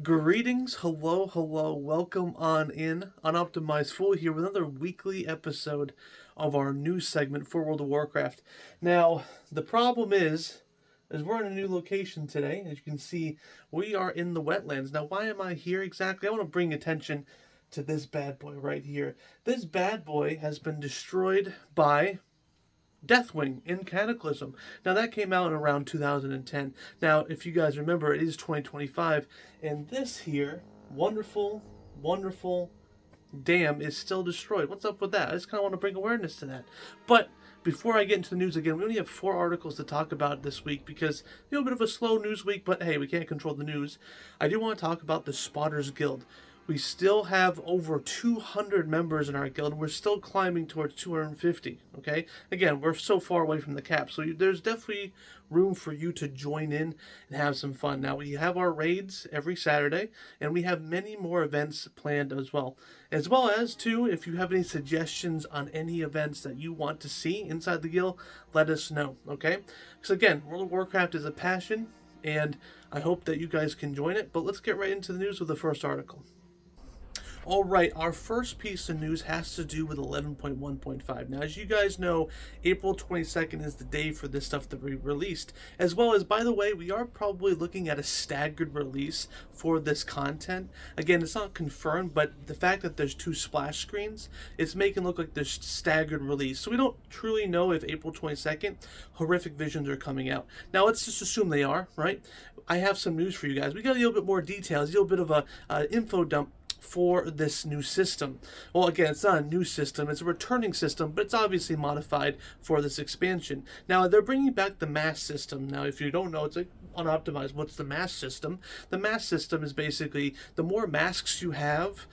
Greetings, hello, welcome on in. Unoptimized Fool here with another weekly episode of our news segment for World of Warcraft. Now, the problem is we're in a new location today. As you can see, we are in the wetlands. Now, why am I here exactly? I want to bring attention to this bad boy right here. This bad boy has been destroyed by Deathwing in Cataclysm. Now that came out in around 2010. Now, if you guys remember, it is 2025, and this here, wonderful dam is still destroyed. What's up with that? I just kind of want to bring awareness to that. But before I get into the news again, we only have 4 articles to talk about this week because, a bit of a slow news week, but hey, we can't control the news. I do want to talk about the Spotters Guild. We still have over 200 members in our guild, and we're still climbing towards 250, okay? Again, we're so far away from the cap, so there's definitely room for you to join in and have some fun. Now, we have our raids every Saturday, and we have many more events planned as well. As well as, too, if you have any suggestions on any events that you want to see inside the guild, let us know, okay? Because, again, World of Warcraft is a passion, and I hope that you guys can join it. But let's get right into the news with the first article. All right, our first piece of news has to do with 11.1.5. Now, as you guys know, April 22nd is the day for this stuff to be released. As well as, by the way, we are probably looking at a staggered release for this content. Again, it's not confirmed, but the fact that there's 2 splash screens, it's making it look like there's staggered release. So we don't truly know if April 22nd, Horrific Visions are coming out. Now, let's just assume they are, right? I have some news for you guys. We got a little bit more details, a little bit of a info dump for this new system. Well, again, it's not a new system, it's a returning system, but it's obviously modified for this expansion. Now, they're bringing back the mass system. Now, if you don't know, it's like unoptimized. What's the mass system? The mass system is basically the more masks you have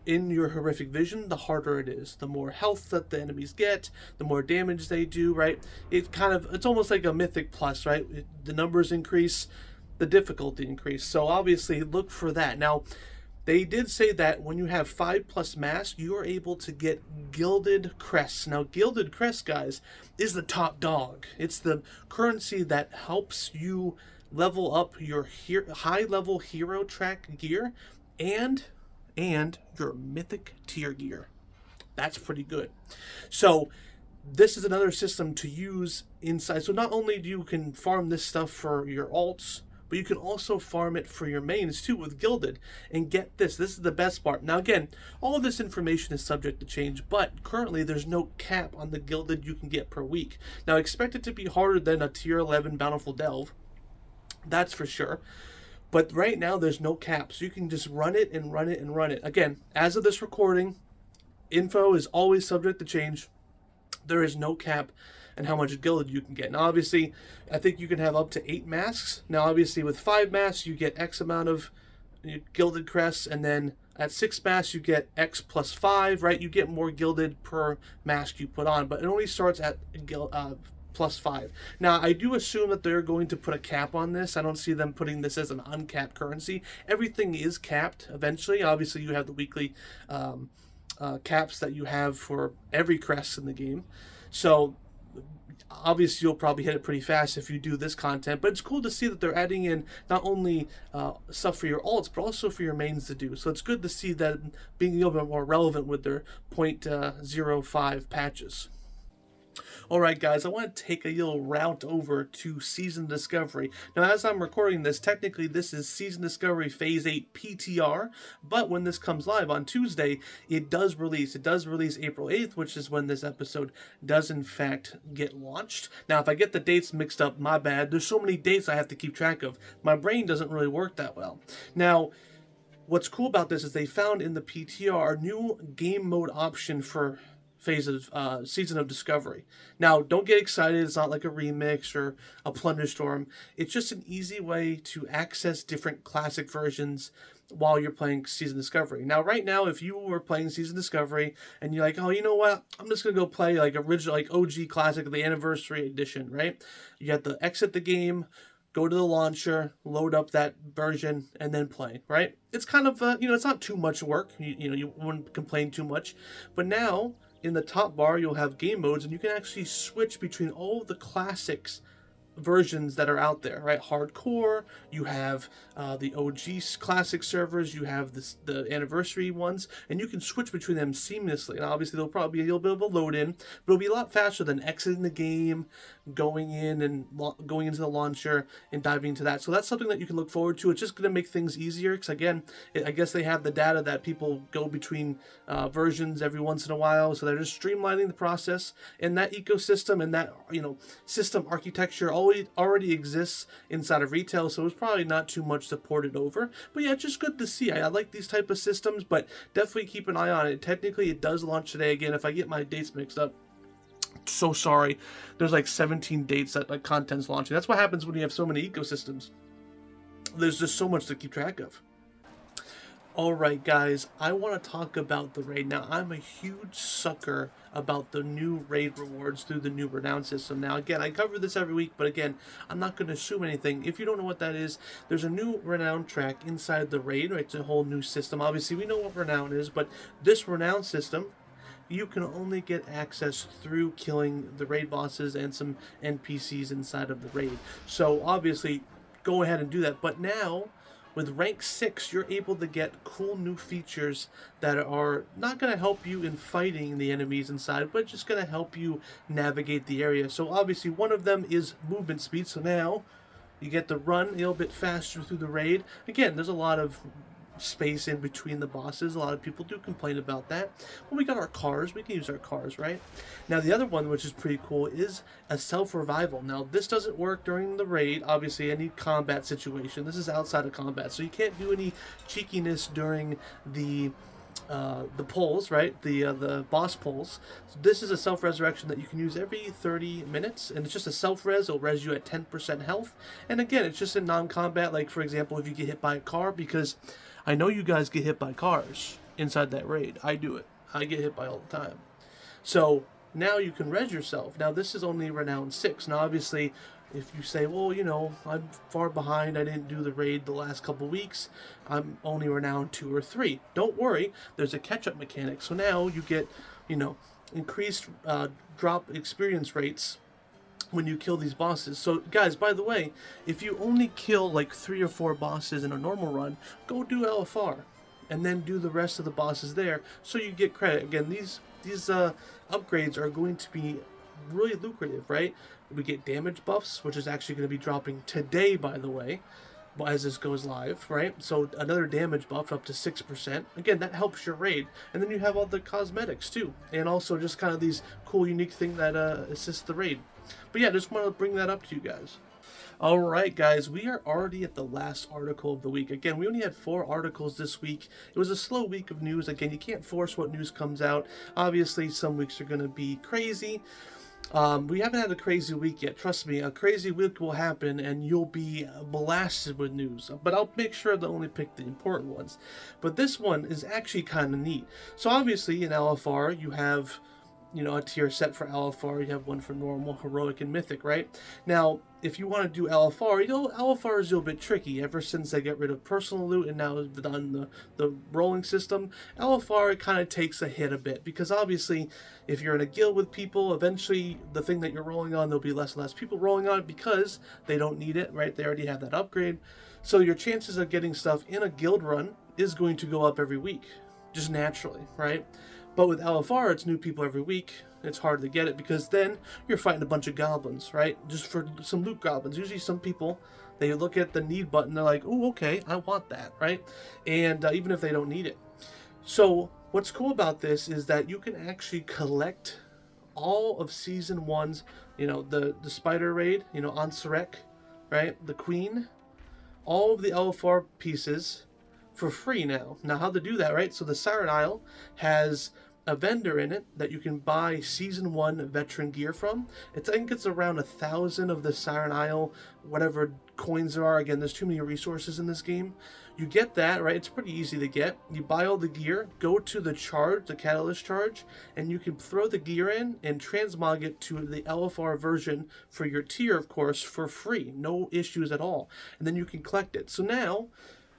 in your horrific vision, the harder it is. The more health that the enemies get, the more damage they do, right? It's almost like a mythic plus, right? The numbers increase, the difficulty increase. So obviously look for that. Now, they did say that when you have 5+ masks, you are able to get Gilded Crests. Now, Gilded Crest, guys, is the top dog. It's the currency that helps you level up your high-level hero track gear and your mythic tier gear. That's pretty good. So this is another system to use inside. So not only do you can farm this stuff for your alts, but you can also farm it for your mains too with Gilded. And get this is the best part. Now again, all of this information is subject to change, but currently there's no cap on the Gilded you can get per week. Now expect it to be harder than a tier 11 Bountiful Delve, that's for sure. But right now there's no cap, so you can just run it and run it and run it. Again, as of this recording, info is always subject to change. There is no cap and how much Gilded you can get. Now, obviously, I think you can have up to 8 masks. Now, obviously, with 5 masks, you get X amount of Gilded Crests, and then at 6 masks, you get X plus 5, right? You get more Gilded per mask you put on, but it only starts at plus 5. Now, I do assume that they're going to put a cap on this. I don't see them putting this as an uncapped currency. Everything is capped eventually. Obviously, you have the weekly caps that you have for every crest in the game. So obviously you'll probably hit it pretty fast if you do this content, but it's cool to see that they're adding in not only stuff for your alts, but also for your mains to do. So it's good to see that being a little bit more relevant with their 0.05 patches. Alright guys, I want to take a little route over to Season Discovery. Now as I'm recording this, technically this is Season Discovery Phase 8 PTR, but when this comes live on Tuesday, it does release. It does release April 8th, which is when this episode does in fact get launched. Now if I get the dates mixed up, my bad. There's so many dates I have to keep track of. My brain doesn't really work that well. Now, what's cool about this is they found in the PTR a new game mode option for Season of Discovery. Now, don't get excited. It's not like a remix or a Plunderstorm. It's just an easy way to access different classic versions while you're playing Season Discovery. Now, right now, if you were playing Season Discovery and you're like, oh, you know what? I'm just going to go play like original, like OG Classic, the Anniversary Edition, right? You have to exit the game, go to the launcher, load up that version, and then play, right? It's kind of, it's not too much work. You wouldn't complain too much. But now, in the top bar, you'll have game modes, and you can actually switch between all of the classics versions that are out there, right? Hardcore, you have the OG classic servers, you have the anniversary ones, and you can switch between them seamlessly. And obviously, there'll probably be a little bit of a load in, but it'll be a lot faster than exiting the game, going in and going into the launcher and diving into that. So that's something that you can look forward to. It's just going to make things easier because, again, I guess they have the data that people go between versions every once in a while, so they're just streamlining the process. And that ecosystem and that system architecture already exists inside of retail, so it's probably not too much to port it over. But yeah, it's just good to see. I like these type of systems, but definitely keep an eye on it. Technically, it does launch today. Again, if I get my dates mixed up, so sorry. There's like 17 dates that like content's launching. That's what happens when you have so many ecosystems. There's just so much to keep track of. Alright guys, I want to talk about the raid. Now, I'm a huge sucker about the new raid rewards through the new renown system. Now, again, I cover this every week, but again, I'm not going to assume anything. If you don't know what that is, there's a new renown track inside the raid, right? It's a whole new system. Obviously, we know what renown is, but this renown system, you can only get access through killing the raid bosses and some NPCs inside of the raid. So, obviously, go ahead and do that. But now, with rank 6, you're able to get cool new features that are not going to help you in fighting the enemies inside, but just going to help you navigate the area. So obviously one of them is movement speed, so now you get to run a little bit faster through the raid. Again, there's a lot of space in between the bosses. A lot of people do complain about that. Well, we got our cars. We can use our cars, right? Now, the other one, which is pretty cool, is a self-revival. Now, this doesn't work during the raid. Obviously, any combat situation. This is outside of combat, so you can't do any cheekiness during the polls, right? The boss polls. So this is a self-resurrection that you can use every 30 minutes, and it's just a self-res. It'll res you at 10% health. And again, it's just in non-combat, like, for example, if you get hit by a car, because I know you guys get hit by cars inside that raid. I do it. I get hit by all the time. So now you can res yourself. Now, this is only Renown 6. Now, obviously, if you say, well, I'm far behind, I didn't do the raid the last couple weeks, I'm only Renown 2 or 3. Don't worry, there's a catch-up mechanic. So now you get, increased drop experience rates when you kill these bosses. So guys, by the way, if you only kill like 3 or 4 bosses in a normal run, go do LFR and then do the rest of the bosses there so you get credit. Again, these upgrades are going to be really lucrative, right? We get damage buffs, which is actually going to be dropping today, by the way, as this goes live, right? So another damage buff up to 6%. Again, that helps your raid. And then you have all the cosmetics too, and also just kind of these cool, unique thing that assists the raid. But yeah, just want to bring that up to you guys. Alright guys, we are already at the last article of the week. Again, we only had 4 articles this week. It was a slow week of news. Again, you can't force what news comes out. Obviously, some weeks are going to be crazy. We haven't had a crazy week yet. Trust me, a crazy week will happen and you'll be blasted with news. But I'll make sure to only pick the important ones. But this one is actually kind of neat. So obviously in LFR you have a tier set for LFR, you have one for normal, heroic, and mythic, right? Now, if you want to do LFR, LFR is a little bit tricky. Ever since they get rid of personal loot and now they've done the rolling system, LFR kind of takes a hit a bit, because obviously, if you're in a guild with people, eventually the thing that you're rolling on, there'll be less and less people rolling on it because they don't need it, right? They already have that upgrade. So your chances of getting stuff in a guild run is going to go up every week, just naturally, right? But with LFR, it's new people every week. It's hard to get it because then you're fighting a bunch of goblins, right? Just for some loot goblins. Usually some people, they look at the need button, they're like, oh, okay, I want that, right? And even if they don't need it. So what's cool about this is that you can actually collect all of Season 1's, the Spider Raid, Ansarek, right? The Queen, all of the LFR pieces for free now. Now, how to do that, right? So the Siren Isle has a vendor in it that you can buy Season 1 veteran gear from. I think it's around 1,000 of the Siren Isle, whatever coins there are. Again, there's too many resources in this game. You get that, right? It's pretty easy to get. You buy all the gear, go to the charge, the catalyst charge, and you can throw the gear in and transmog it to the LFR version for your tier, of course, for free. No issues at all. And then you can collect it. So now,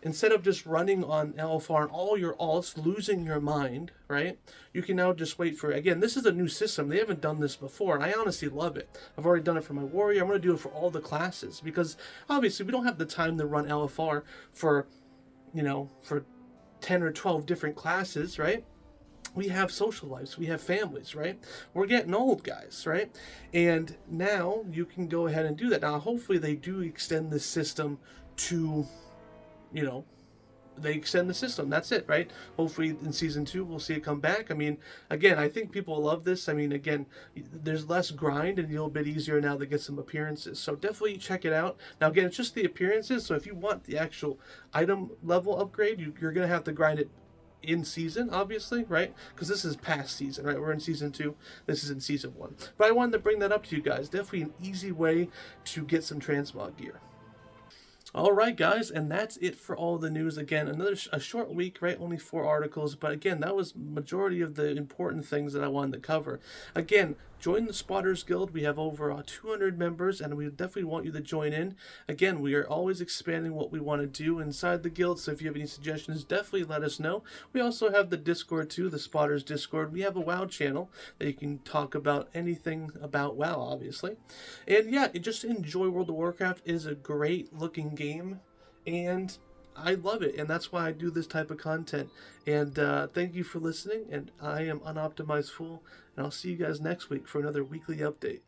instead of just running on LFR and all your alts, losing your mind, right? You can now just wait for, again, this is a new system. They haven't done this before, and I honestly love it. I've already done it for my warrior. I'm going to do it for all the classes, because obviously we don't have the time to run LFR for, for 10 or 12 different classes, right? We have social lives, we have families, right? We're getting old, guys, right? And now you can go ahead and do that. Now, hopefully they do extend this system to, you know, they extend the system. That's it, right? Hopefully in season 2 we'll see it come back. I mean, again, I think people love this. I mean, again, there's less grind and a little bit easier now to get some appearances. So definitely check it out. Now, again, it's just the appearances. So if you want the actual item level upgrade, you're gonna have to grind it in season, obviously, right? Because this is past season, right? We're in season 2. This is in season 1. But I wanted to bring that up to you guys. Definitely an easy way to get some transmog gear. All right, guys, and that's it for all the news. Again, a short week, right? Only 4 articles, but again, that was majority of the important things that I wanted to cover. Again, join the Spotters Guild. We have over 200 members, and we definitely want you to join in. Again, we are always expanding what we want to do inside the guild, so if you have any suggestions, definitely let us know. We also have the Discord too, the Spotters Discord. We have a WoW channel that you can talk about anything about WoW, obviously. And yeah, just enjoy World of Warcraft. It is a great looking game, and I love it, and that's why I do this type of content. And thank you for listening, and I am Unoptimized Fool, and I'll see you guys next week for another weekly update.